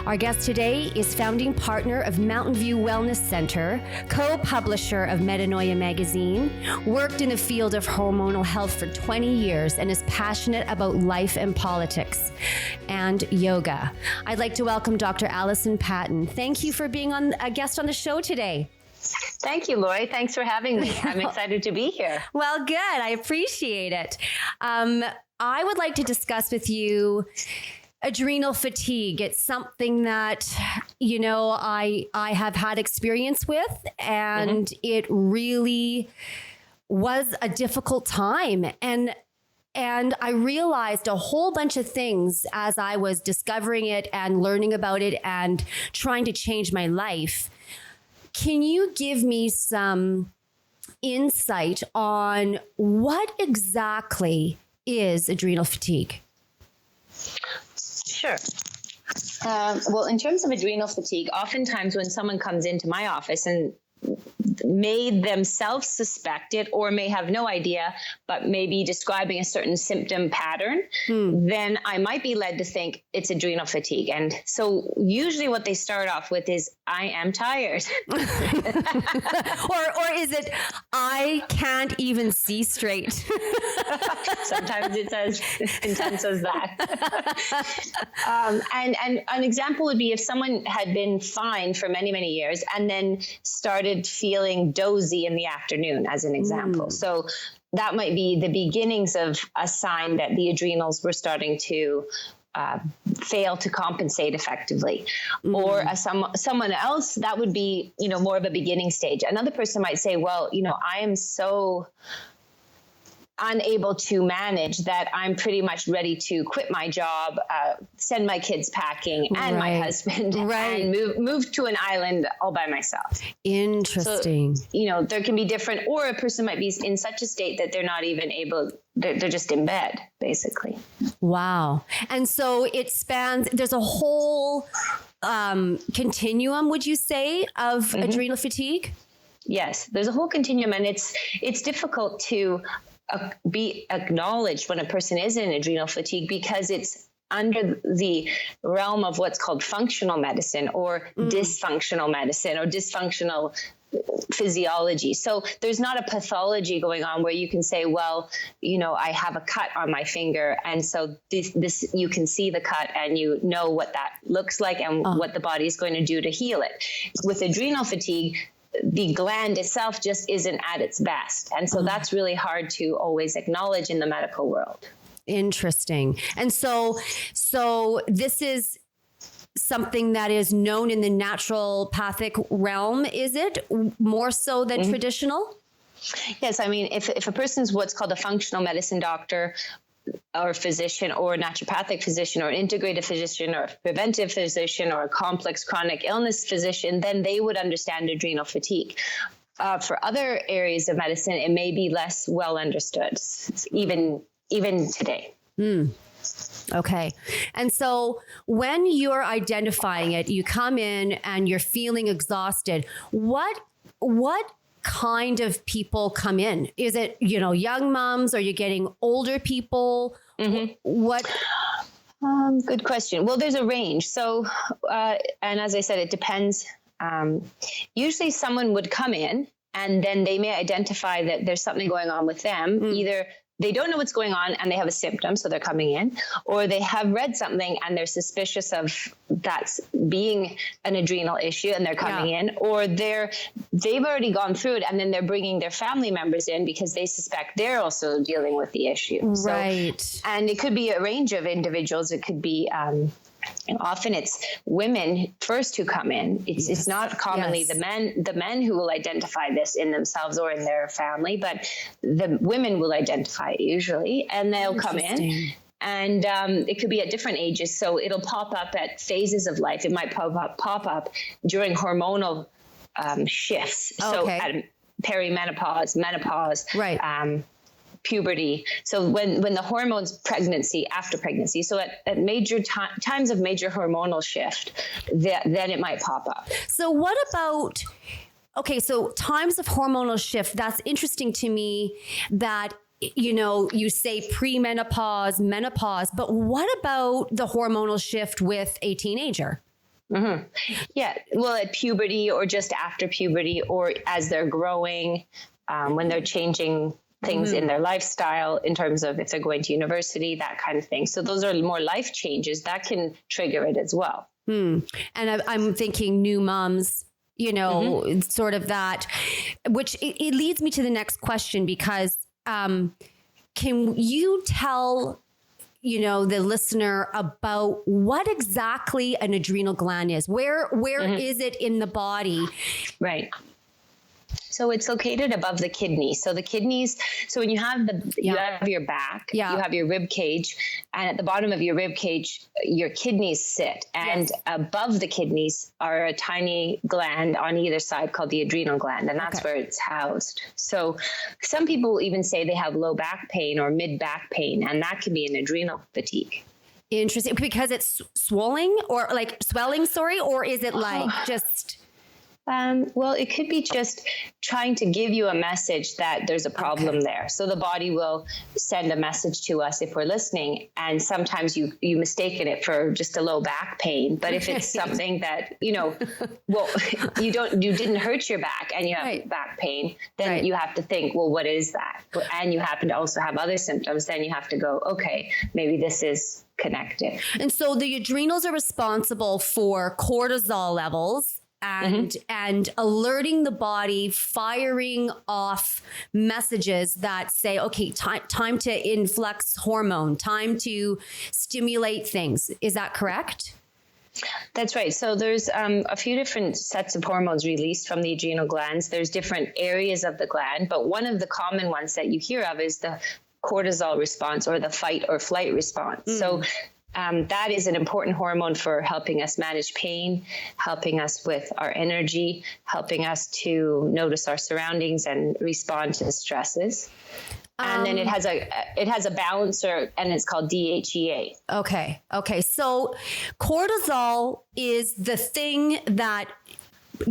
Our guest today is founding partner of Mountain View Wellness Center, co-publisher of Metanoia magazine, worked in the field of hormonal health for 20 years, and is passionate about life and politics and yoga. I'd like to welcome Dr. Allison Patton. Thank you for being a guest on the show today. Thank you, Lori. Thanks for having me. I'm excited to be here. Well, good. I appreciate it. I would like to discuss with you adrenal fatigue. It's something that, I have had experience with, and it really was a difficult time. And I realized a whole bunch of things as I was discovering it and learning about it and trying to change my life. Can you give me some insight on what exactly is adrenal fatigue? Sure. Well, in terms of adrenal fatigue, oftentimes when someone comes into my office and may themselves suspect it or may have no idea, but may be describing a certain symptom pattern, then I might be led to think it's adrenal fatigue. And so usually what they start off with is, I am tired. or is it, I can't even see straight? Sometimes it's as intense as that. And an example would be if someone had been fine for many, many years and then started feeling dozy in the afternoon, as an example. So that might be the beginnings of a sign that the adrenals were starting to fail to compensate effectively. Or someone else, that would be, more of a beginning stage. Another person might say, well, I am so unable to manage that I'm pretty much ready to quit my job, send my kids packing and my husband and move to an island all by myself. Interesting. So, there can be different, or a person might be in such a state that they're not even able, they're just in bed, basically. Wow. And so it spans, there's a whole continuum, would you say, of adrenal fatigue? Yes, there's a whole continuum, and it's difficult to be acknowledged when a person is in adrenal fatigue because it's under the realm of what's called functional medicine or dysfunctional medicine or dysfunctional physiology. So there's not a pathology going on where you can say, well, I have a cut on my finger. And so this you can see the cut and you know what that looks like and what the body is going to do to heal it. With adrenal fatigue, the gland itself just isn't at its best. And so that's really hard to always acknowledge in the medical world. Interesting. And so this is something that is known in the naturopathic realm, is it? More so than traditional? Yes. I mean, if a person's what's called a functional medicine doctor or physician or a naturopathic physician or an integrative physician or a preventive physician or a complex chronic illness physician, then they would understand adrenal fatigue. For other areas of medicine, it may be less well understood, even today. Okay. And so when you're identifying it, you come in and you're feeling exhausted. What kind of people come in? Is it, young moms? Are you getting older people? What? Good question. Well, there's a range. So, and as I said, it depends. Usually someone would come in and then they may identify that there's something going on with them. Either they don't know what's going on and they have a symptom, so they're coming in, or they have read something and they're suspicious of that's being an adrenal issue and they're coming in, or they've already gone through it and then they're bringing their family members in because they suspect they're also dealing with the issue. Right. So, and it could be a range of individuals. It could be, often it's women first who come in. It's not commonly the men who will identify this in themselves or in their family, but the women will identify it usually, and they'll come in. And it could be at different ages. So it'll pop up at phases of life. It might pop up during hormonal shifts. Okay. So at perimenopause, menopause, puberty. So when the hormones after pregnancy, so at major times of major hormonal shift, then it might pop up. So what about, so times of hormonal shift, that's interesting to me that, you say premenopause, menopause, but what about the hormonal shift with a teenager? Mm-hmm. Yeah. Well, at puberty or just after puberty or as they're growing, when they're changing things in their lifestyle in terms of if they're going to university, that kind of thing. So those are more life changes that can trigger it as well. And I'm thinking new moms, sort of that, which it leads me to the next question, because can you tell the listener about what exactly an adrenal gland is? Where is it in the body? Right. So it's located above the kidneys. So the kidneys, so when you have you have your back, you have your rib cage, and at the bottom of your rib cage, your kidneys sit. And above the kidneys are a tiny gland on either side called the adrenal gland, and that's where it's housed. So some people even say they have low back pain or mid back pain, and that can be an adrenal fatigue. Interesting. Because it's swelling, or or is it like just... Well, it could be just trying to give you a message that there's a problem there. So the body will send a message to us if we're listening. And sometimes you mistaken it for just a low back pain. But if it's something that, well, you didn't hurt your back and you have back pain, then you have to think, well, what is that? And you happen to also have other symptoms. Then you have to go, okay, maybe this is connected. And so the adrenals are responsible for cortisol levels and alerting the body, firing off messages that say, okay, time to influx hormone, time to stimulate things. Is that correct? That's right. So there's a few different sets of hormones released from the adrenal glands. There's different areas of the gland, but one of the common ones that you hear of is the cortisol response, or the fight or flight response. So that is an important hormone for helping us manage pain, helping us with our energy, helping us to notice our surroundings and respond to stresses. And then it has a balancer, and it's called DHEA. Okay. So cortisol is the thing that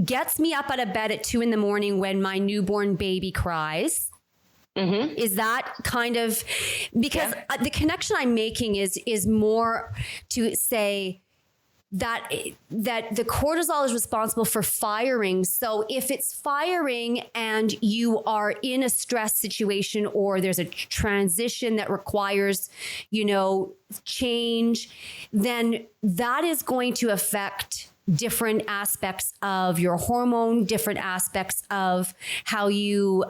gets me up out of bed at 2 a.m. when my newborn baby cries. Is that kind of, because the connection I'm making is more to say that the cortisol is responsible for firing. So if it's firing and you are in a stress situation, or there's a transition that requires, change, then that is going to affect different aspects of your hormone, different aspects of how you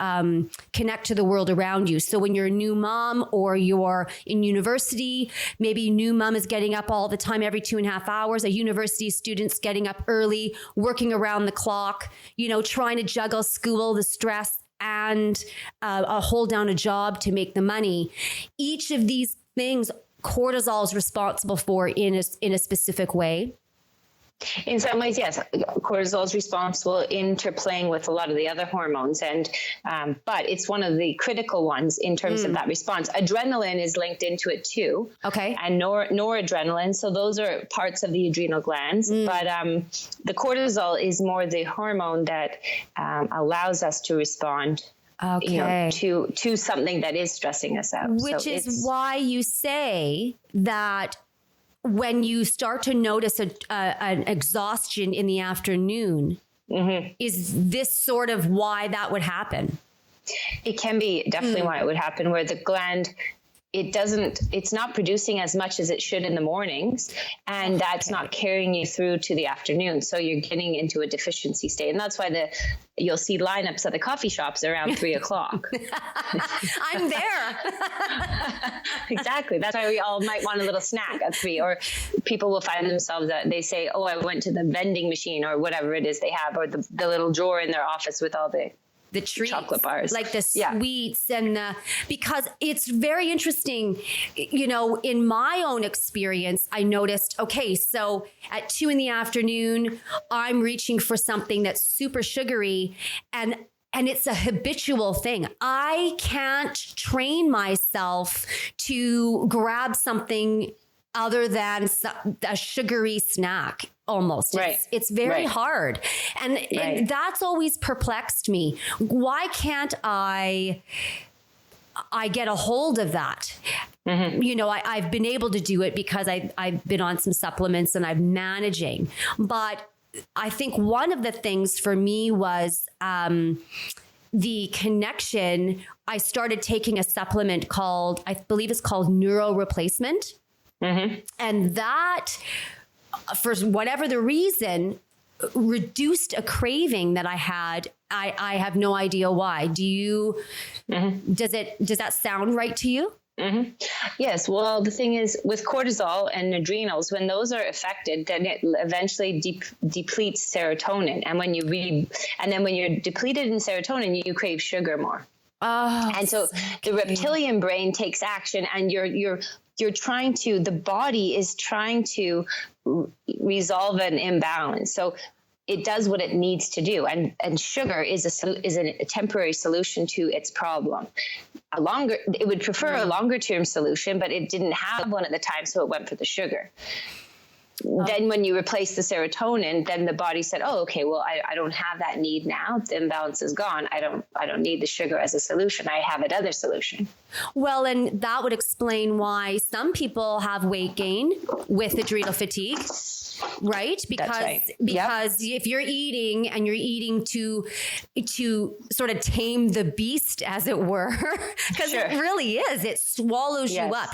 connect to the world around you. So when you're a new mom or you're in university, maybe new mom is getting up all the time, every 2.5 hours. A university student's getting up early, working around the clock, trying to juggle school, the stress, and hold down a job to make the money. Each of these things, cortisol is responsible for in a specific way. In some ways, yes, cortisol is responsible, interplaying with a lot of the other hormones, and but it's one of the critical ones in terms of that response. Adrenaline is linked into it too. Okay. And noradrenaline, so those are parts of the adrenal glands. But the cortisol is more the hormone that allows us to respond. To something that is stressing us out. Which is why you say that when you start to notice an exhaustion in the afternoon, is this sort of why that would happen? It can be definitely why it would happen, where the gland, it's not producing as much as it should in the mornings, and that's not carrying you through to the afternoon. So you're getting into a deficiency state. And that's why you'll see lineups at the coffee shops around 3:00. I'm there. Exactly. That's why we all might want a little snack at 3, or people will find themselves that they say, oh, I went to the vending machine or whatever it is they have, or the little drawer in their office with all the treats, chocolate bars, like the sweets, and because it's very interesting. In my own experience, I noticed, okay, so at 2 p.m, I'm reaching for something that's super sugary, and it's a habitual thing. I can't train myself to grab something other than a sugary snack. Almost. Right. It's very hard. And that's always perplexed me. Why can't I get a hold of that? You know, I've been able to do it because I've been on some supplements and I'm managing. But I think one of the things for me was the connection. I started taking a supplement called, I believe it's called neuro replacement. And that, for whatever the reason, reduced a craving that I had. I have no idea why. Do you, does that sound right to you? Yes. Well, the thing is with cortisol and adrenals, when those are affected, then it eventually depletes serotonin. And when when you're depleted in serotonin, you crave sugar more. Oh, and so the reptilian brain takes action, and you're trying to, the body is trying to resolve an imbalance. So it does what it needs to do. And sugar is a temporary solution to its problem. It would prefer a longer term solution, but it didn't have one at the time. So it went for the sugar. Then when you replace the serotonin, then the body said, oh, okay, well, I don't have that need now. The imbalance is gone. I don't need the sugar as a solution. I have another solution. Well, and that would explain why some people have weight gain with adrenal fatigue, right? Because if you're eating and you're eating to sort of tame the beast, as it were, because it really is, it swallows you up.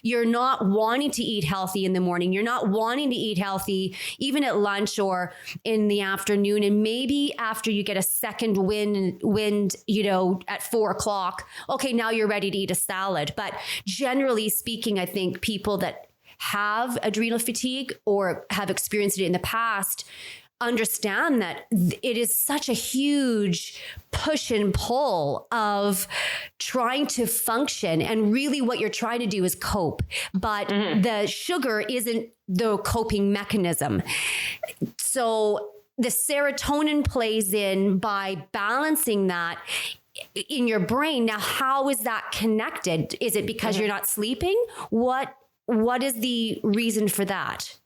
You're not wanting to eat healthy in the morning. You're not wanting to eat healthy even at lunch or in the afternoon. And maybe after you get a second wind, you know, at 4:00, okay, now you're ready to eat a salad. But generally speaking, I think people that have adrenal fatigue or have experienced it in the past understand that it is such a huge push and pull of trying to function. And really what you're trying to do is cope. But the sugar isn't the coping mechanism. So the serotonin plays in by balancing that in your brain. Now, how is that connected? Is it because you're not sleeping? What is the reason for that?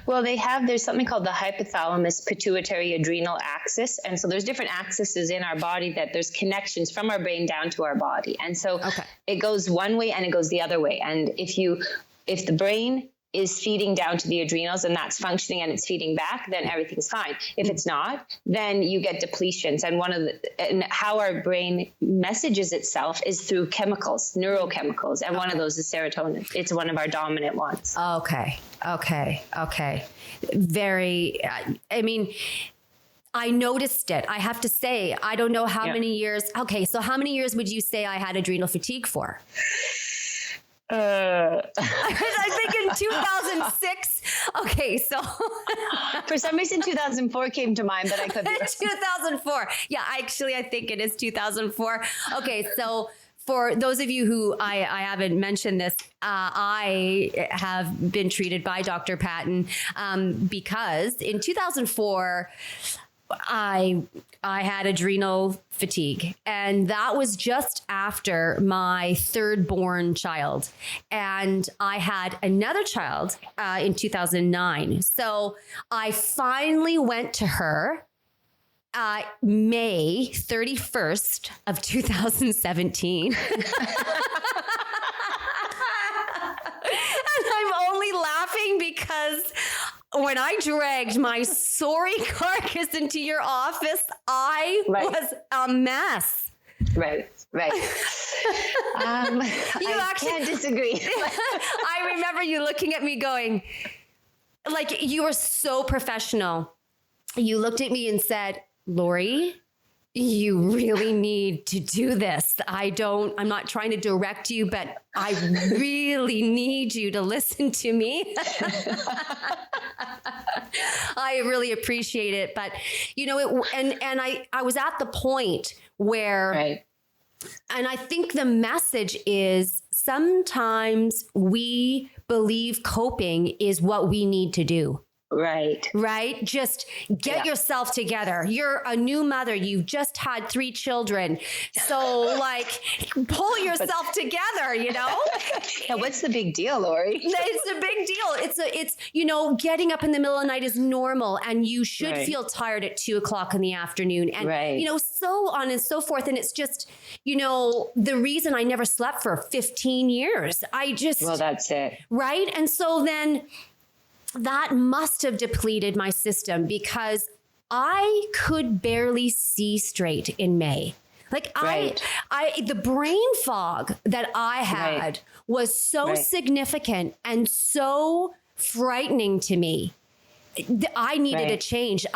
Well, there's something called the hypothalamus pituitary adrenal axis. And so there's different axes in our body that there's connections from our brain down to our body. And so it goes one way and it goes the other way. And if the brain is feeding down to the adrenals and that's functioning and it's feeding back, then everything's fine. If it's not, then you get depletions. And how our brain messages itself is through chemicals, neurochemicals. And one of those is serotonin. It's one of our dominant ones. Okay. Very, I mean, I noticed it. I have to say, I don't know how many years. Okay. So how many years would you say I had adrenal fatigue for? I think in 2006. Okay, so for some reason 2004 came to mind, but I could be 2004. Yeah, I think it is 2004. Okay, so for those of you who I haven't mentioned this, I have been treated by Dr. Patton because in 2004 I had adrenal fatigue, and that was just after my third born child, and I had another child in 2009. So I finally went to her May 31st of 2017. And I'm only laughing because when I dragged my sorry carcass into your office, I was a mess. Right. I can't disagree. I remember you looking at me going, like, you were so professional. You looked at me and said, Lori, you really need to do this. I'm not trying to direct you, but I really need you to listen to me. I really appreciate it. But, you know, I was at the point where, and I think the message is sometimes we believe coping is what we need to do. Right. Right? Just get yourself together. You're a new mother. You've just had 3 children. So like pull yourself together, you know? Now, what's the big deal, Lori? It's a big deal. It's, you know, getting up in the middle of the night is normal, and you should feel tired at 2:00 in the afternoon, and, you know, so on and so forth. And it's just, you know, the reason I never slept for 15 years, well, that's it. Right. And so then that must have depleted my system, because I could barely see straight in May. Like the brain fog that I had was so significant and so frightening to me. I needed a change.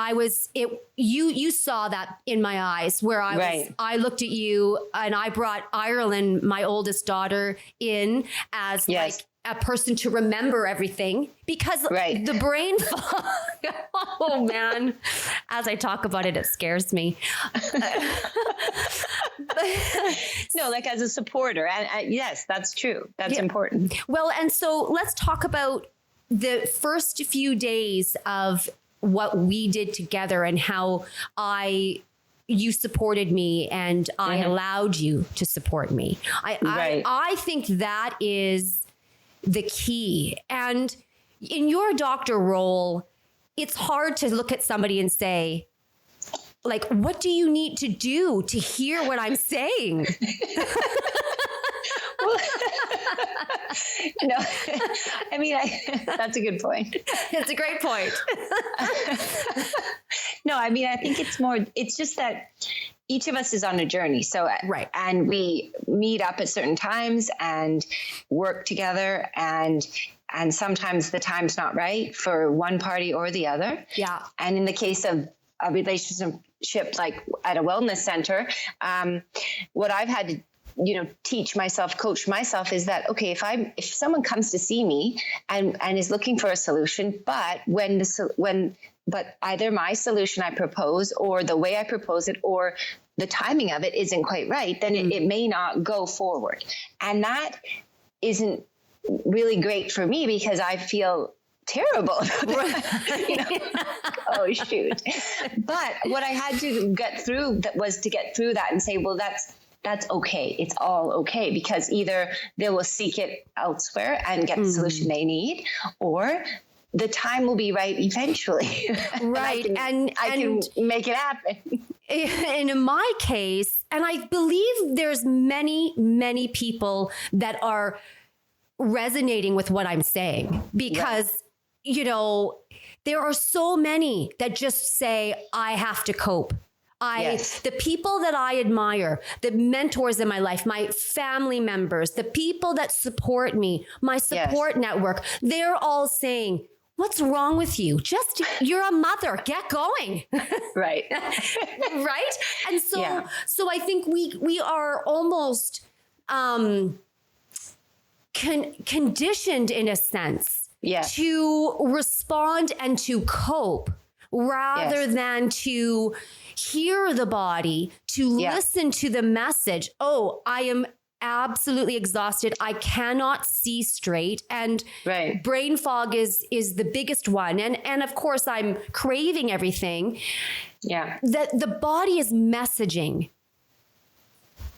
You saw that in my eyes, where I looked at you, and I brought Ireland, my oldest daughter, in as like a person to remember everything, because the brain fog, oh man, as I talk about it, it scares me. No, like as a supporter. And yes, that's true. That's important. Well, and so let's talk about the first few days of what we did together, and how you supported me, and I allowed you to support me. I think that is the key. And in your doctor role, it's hard to look at somebody and say, like, what do you need to do to hear what I'm saying? No, I mean, that's a good point. It's a great point. No, I mean, I think it's just that each of us is on a journey. So, and we meet up at certain times and work together, and sometimes the time's not right for one party or the other. Yeah. And in the case of a relationship like at a wellness center, what I've had to teach myself, coach myself, is that, okay, if someone comes to see me and is looking for a solution, but but either my solution I propose, or the way I propose it, or the timing of it isn't quite right, then it may not go forward. And that isn't really great for me, because I feel terrible. Oh, shoot. But what I had to get through that and say, well, that's okay. It's all okay, because either they will seek it elsewhere and get the solution they need, or the time will be right eventually. Right. and I can make it happen. And in my case, and I believe there's many, many people that are resonating with what I'm saying, because, there are so many that just say, I have to cope. The people that I admire, the mentors in my life, my family members, the people that support me, my support network, they're all saying, what's wrong with you? You're a mother, get going. Right. Right. And so I think we are almost conditioned, in a sense, to respond and to cope, rather than to hear the body, to listen to the message. Oh, I am absolutely exhausted. I cannot see straight. And brain fog is the biggest one. And of course, I'm craving everything. Yeah. That the body is messaging.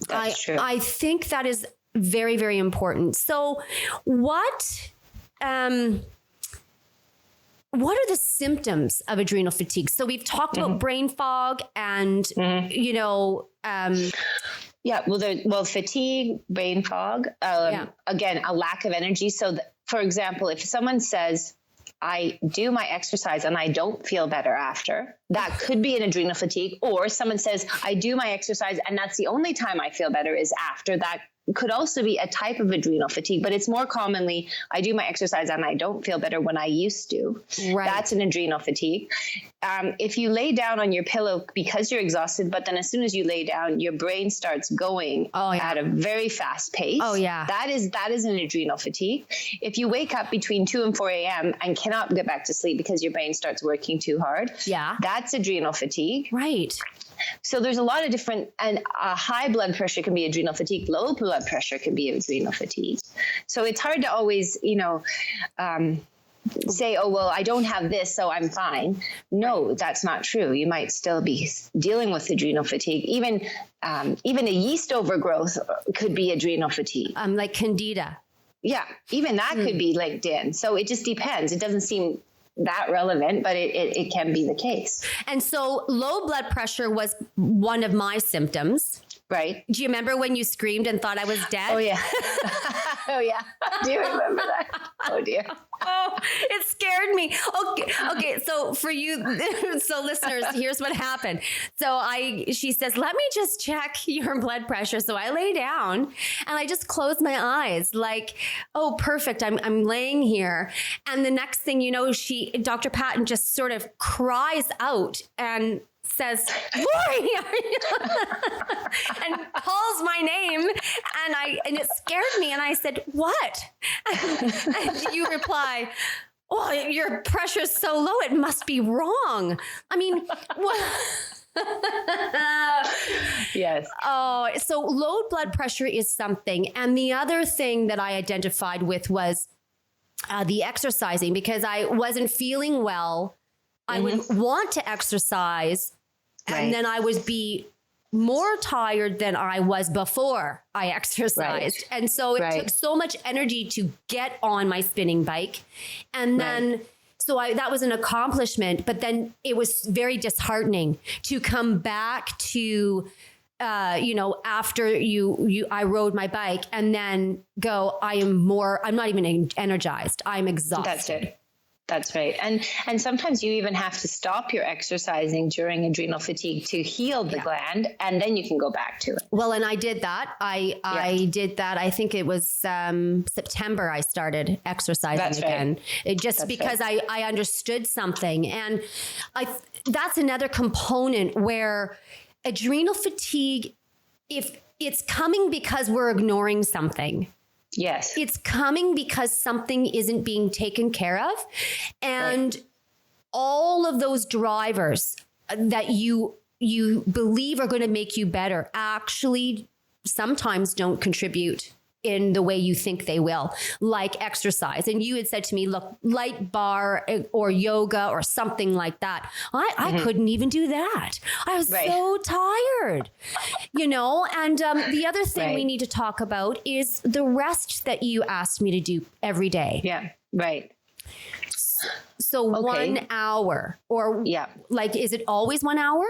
That's true. I think that is very, very important. So what are the symptoms of adrenal fatigue? So we've talked about brain fog and, fatigue, brain fog, again, a lack of energy. So for example, if someone says, I do my exercise and I don't feel better after, that could be an adrenal fatigue. Or someone says, I do my exercise and that's the only time I feel better is after. That could also be a type of adrenal fatigue, but it's more commonly, I do my exercise and I don't feel better when I used to. Right. That's an adrenal fatigue. If you lay down on your pillow because you're exhausted, but then as soon as you lay down, your brain starts going at a very fast pace. Oh yeah. That is an adrenal fatigue. If you wake up between 2 and 4 a.m. and cannot get back to sleep because your brain starts working too hard. Yeah. That's adrenal fatigue. Right. So there's a lot of different, and high blood pressure can be adrenal fatigue. Low blood pressure can be adrenal fatigue. So it's hard to always, say, oh, well, I don't have this, so I'm fine. No, that's not true. You might still be dealing with adrenal fatigue. Even a yeast overgrowth could be adrenal fatigue. Like candida. Yeah, even that could be linked in. So it just depends. It doesn't seem that relevant, but it can be the case. And so low blood pressure was one of my symptoms. Right. Do you remember when you screamed and thought I was dead? Oh, yeah. Oh, yeah. Do you remember that? Oh, dear. Oh, it scared me. Okay. So for you, so listeners, here's what happened. So she says, let me just check your blood pressure. So I lay down and I just closed my eyes like, oh, perfect. I'm laying here. And the next thing you know, Dr. Patton just sort of cries out and says, Lori, and calls my name, and it scared me. And I said, what? And you reply, oh, your pressure's so low, it must be wrong. I mean, what? Yes. Oh, so low blood pressure is something. And the other thing that I identified with was the exercising, because I wasn't feeling well. I would want to exercise. And then I would be more tired than I was before I exercised. Right. And so it took so much energy to get on my spinning bike. And then, that was an accomplishment, but then it was very disheartening to come back to, after I rode my bike and then go, I'm not even energized. I'm exhausted. That's it. That's right. And sometimes you even have to stop your exercising during adrenal fatigue to heal the gland, and then you can go back to it. Well, and I did that. I did that. I think it was September I started exercising again. Right. Because I understood something. And that's another component where adrenal fatigue, if it's coming because we're ignoring something. Yes. It's coming because something isn't being taken care of. And all of those drivers that you believe are going to make you better actually sometimes don't contribute in the way you think they will, like exercise. And you had said to me, look, light bar or yoga or something like that. I couldn't even do that. I was so tired, and the other thing we need to talk about is the rest that you asked me to do every day. Yeah. Right. So 1 hour is it always 1 hour?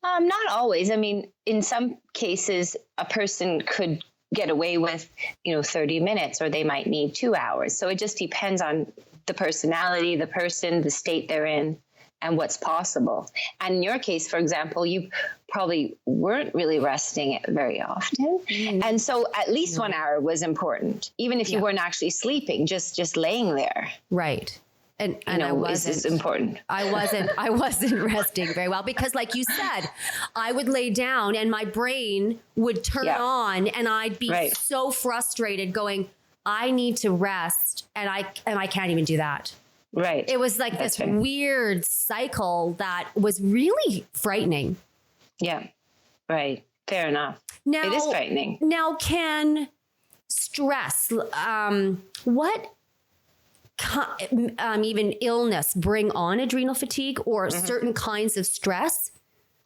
Not always. I mean, in some cases, a person could get away with, 30 minutes, or they might need 2 hours. So it just depends on the personality, the person, the state they're in, and what's possible. And in your case, for example, you probably weren't really resting very often. And so at least 1 hour was important, even if you weren't actually sleeping, just laying there. Right. And I wasn't. Is important. I wasn't resting very well because, like you said, I would lay down and my brain would turn on, and I'd be so frustrated, going, "I need to rest," and I can't even do that. Right. It was like this weird cycle that was really frightening. Yeah. Right. Fair enough. Now, it is frightening. Now, can stress, even illness bring on adrenal fatigue or certain kinds of stress?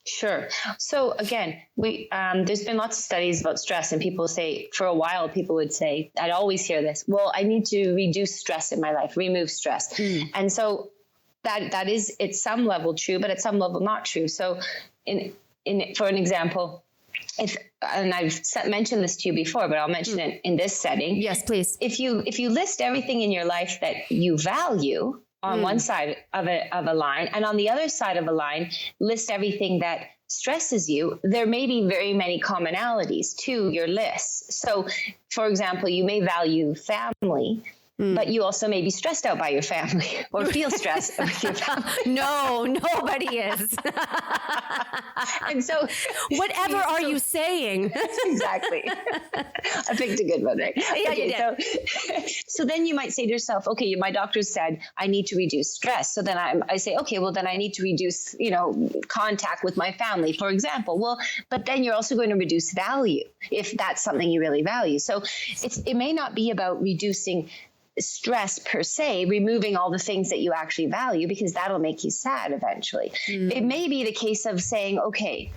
Sure. So again, there's been lots of studies about stress, and people say, for a while, people would say, I'd always hear this, well, I need to reduce stress in my life, remove stress. And so that is at some level true, but at some level not true. So for an example, and I've mentioned this to you before, but I'll mention it in this setting. Yes, please. If you list everything in your life that you value on one side of a line, and on the other side of a line, list everything that stresses you, there may be very many commonalities to your list. So, for example, you may value family, but you also may be stressed out by your family or feel stressed with your family. No, nobody is. And so, whatever are you saying? Exactly. I picked a good one, right? Yeah, you did. So then you might say to yourself, okay, my doctor said I need to reduce stress. So then I say, okay, well, then I need to reduce, contact with my family, for example. Well, but then you're also going to reduce value if that's something you really value. So it may not be about reducing stress per se, removing all the things that you actually value, because that'll make you sad eventually. It may be the case of saying, okay,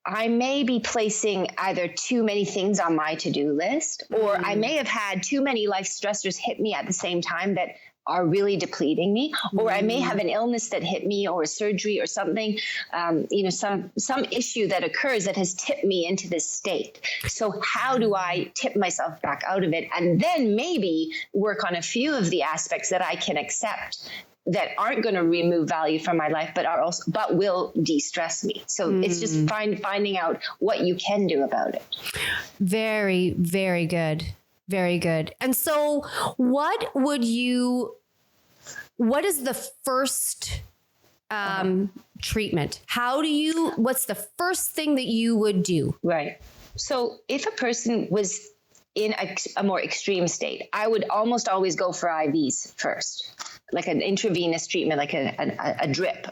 I may be placing either too many things on my to-do list, or I may have had too many life stressors hit me at the same time that are really depleting me, or I may have an illness that hit me, or a surgery or something, some issue that occurs that has tipped me into this state. So how do I tip myself back out of it? And then maybe work on a few of the aspects that I can accept that aren't going to remove value from my life, but will de-stress me. So it's just finding out what you can do about it. Very, very good. Very good. And so what is the first treatment? What's the first thing that you would do? Right. So if a person was in a more extreme state, I would almost always go for IVs first, like an intravenous treatment, like a drip.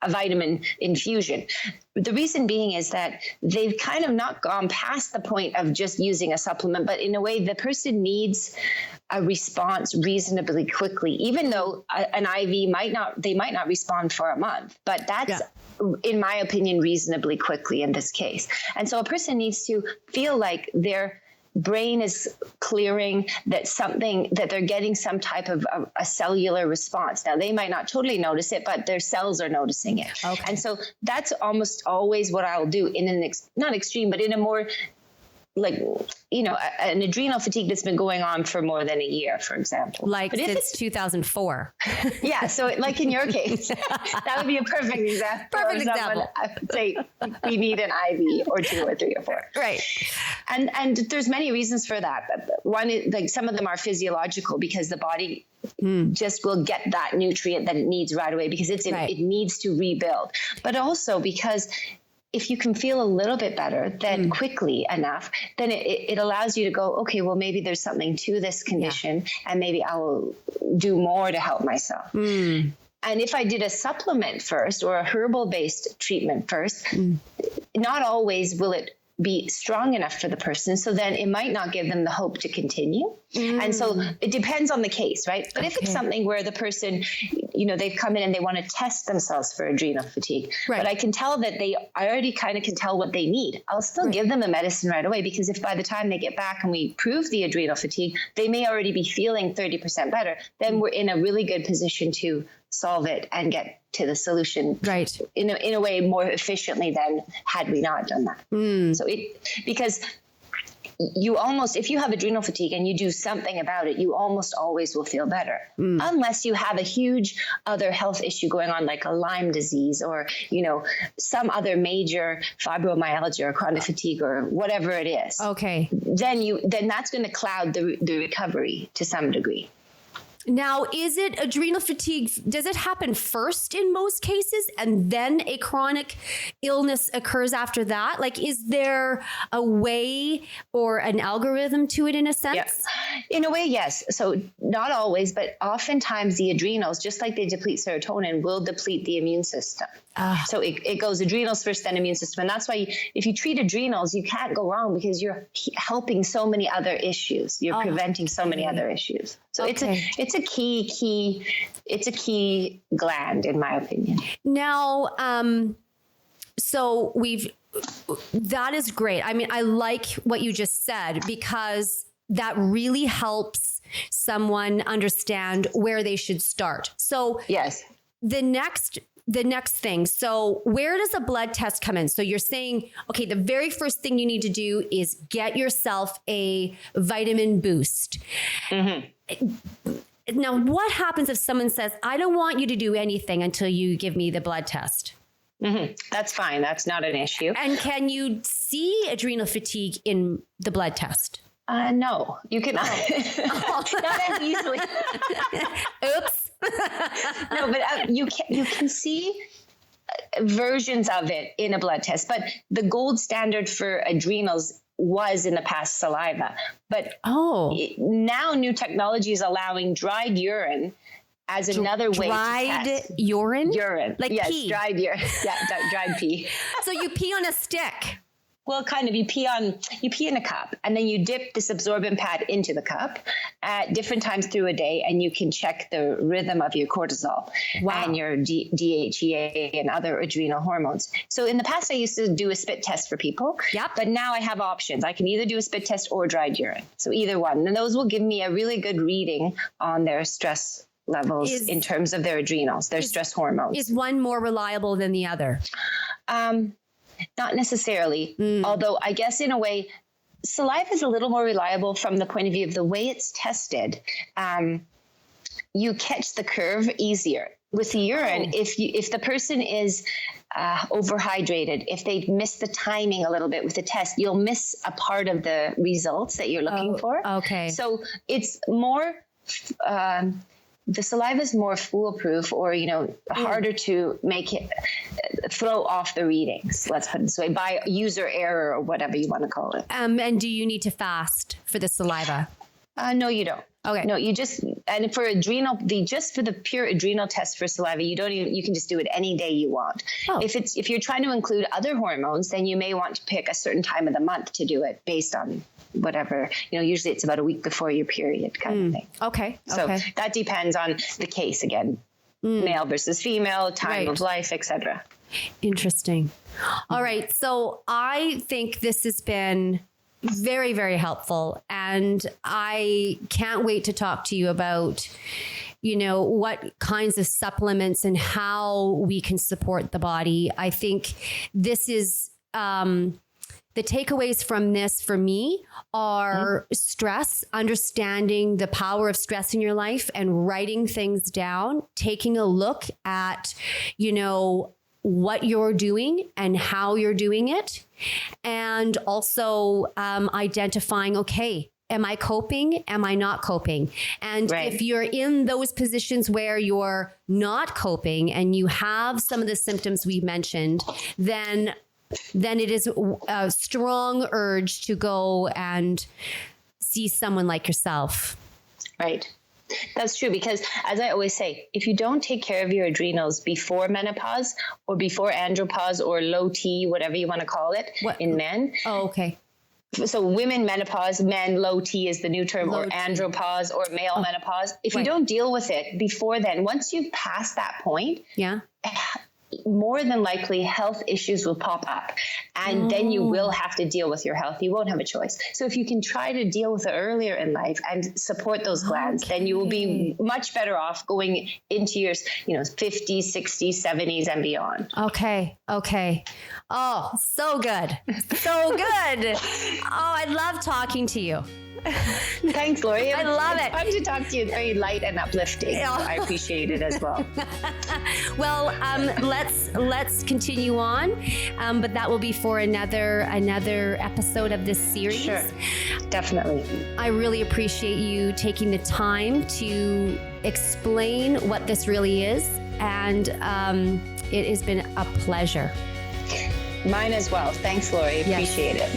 A vitamin infusion. The reason being is that they've kind of not gone past the point of just using a supplement, but in a way the person needs a response reasonably quickly, even though an IV might not respond for a month, but that's, in my opinion, reasonably quickly in this case. And so a person needs to feel like their brain is clearing, that they're getting some type of a cellular response. Now, they might not totally notice it, but their cells are noticing it. Okay. And so that's almost always what I'll do in not extreme, but in a more an adrenal fatigue that's been going on for more than a year, for example. Like since 2004. Yeah. So like in your case, that would be a perfect example. Perfect example. I would say we need an IV or 2 or 3 or 4. Right. And there's many reasons for that. One is, like, some of them are physiological, because the body just will get that nutrient that it needs right away, because it needs to rebuild. But also because if you can feel a little bit better then quickly enough, then it allows you to go, okay, well, maybe there's something to this condition, and maybe I will do more to help myself. And if I did a supplement first, or a herbal-based treatment first, not always will it be strong enough for the person. So then it might not give them the hope to continue. And so it depends on the case, right? But if it's something where the person, they've come in and they want to test themselves for adrenal fatigue, but I can tell that I already kind of can tell what they need. I'll still give them the medicine right away, because if by the time they get back and we prove the adrenal fatigue, they may already be feeling 30% better, then we're in a really good position to solve it and get to the solution in a way more efficiently than had we not done that. So because you almost, if you have adrenal fatigue and you do something about it, you almost always will feel better, unless you have a huge other health issue going on, like a Lyme disease, or, some other major fibromyalgia or chronic fatigue or whatever it is. Okay. Then that's going to cloud the recovery to some degree. Now, is it adrenal fatigue? Does it happen first in most cases, and then a chronic illness occurs after that? Like, is there a way or an algorithm to it in a sense? Yeah. In a way, yes. So not always, but oftentimes the adrenals, just like they deplete serotonin, will deplete the immune system. So it goes adrenals first, then immune system. And that's why if you treat adrenals, you can't go wrong, because you're helping so many other issues. You're preventing so many other issues. So it's a key gland, in my opinion. Now, so that is great. I mean, I like what you just said, because that really helps someone understand where they should start. So yes, the next thing. So where does a blood test come in? So you're saying, okay, the very first thing you need to do is get yourself a vitamin boost. Now, what happens if someone says, I don't want you to do anything until you give me the blood test? That's fine. That's not an issue. And can you see adrenal fatigue in the blood test? No, you cannot. Not as easily. Oops. No, but you can see versions of it in a blood test. But the gold standard for adrenals was in the past saliva. But now new technology is allowing dried urine as another way to test. Dried urine? Urine. Like yes, pee. Dried urine. Yeah, dried pee. So you pee on a stick. Well, kind of, you pee in a cup, and then you dip this absorbent pad into the cup at different times through a day, and you can check the rhythm of your cortisol and your DHEA and other adrenal hormones. So in the past, I used to do a spit test for people, but now I have options. I can either do a spit test or dried urine. So either one, and those will give me a really good reading on their stress levels in terms of their adrenals, their stress hormones. Is one more reliable than the other? Not necessarily, although I guess in a way, saliva is a little more reliable from the point of view of the way it's tested. You catch the curve easier. With the urine, if the person is overhydrated, if they miss the timing a little bit with the test, you'll miss a part of the results that you're looking for. Okay. So it's more... the saliva is more foolproof, or, harder to make it throw off the readings. Let's put it this way, by user error or whatever you want to call it. And do you need to fast for the saliva? No, you don't. Okay. No, you just, and for adrenal, just for the pure adrenal test for saliva, you can just do it any day you want. If you're trying to include other hormones, then you may want to pick a certain time of the month to do it based on whatever, usually it's about a week before your period kind of thing. Okay. So that depends on the case again, male versus female, time of life, etc. Interesting. All right. So I think this has been very, very helpful. And I can't wait to talk to you about, what kinds of supplements and how we can support the body. I think this is, the takeaways from this for me are stress, understanding the power of stress in your life and writing things down, taking a look at, what you're doing and how you're doing it. And also identifying, okay, am I coping? Am I not coping? And if you're in those positions where you're not coping and you have some of the symptoms we mentioned, then it is a strong urge to go and see someone like yourself. Right. That's true, because as I always say, if you don't take care of your adrenals before menopause or before andropause or low T, whatever you want to call it, in men. Oh, okay. So women menopause, men low T is the new term, or andropause or male menopause. If you don't deal with it before then, once you've passed that point, more than likely health issues will pop up, and then you will have to deal with your health. You won't have a choice. So if you can try to deal with it earlier in life and support those glands, then you will be much better off going into your 50s, 60s, 70s and beyond. Okay. Oh, so good. So good. Oh, I love talking to you. Thanks, Lori. I love it. It's fun to talk to you. It's very light and uplifting. So I appreciate it as well. Well, let's continue on, but that will be for another episode of this series. Sure, definitely. I really appreciate you taking the time to explain what this really is, and it has been a pleasure. Mine as well. Thanks, Lori. Appreciate it.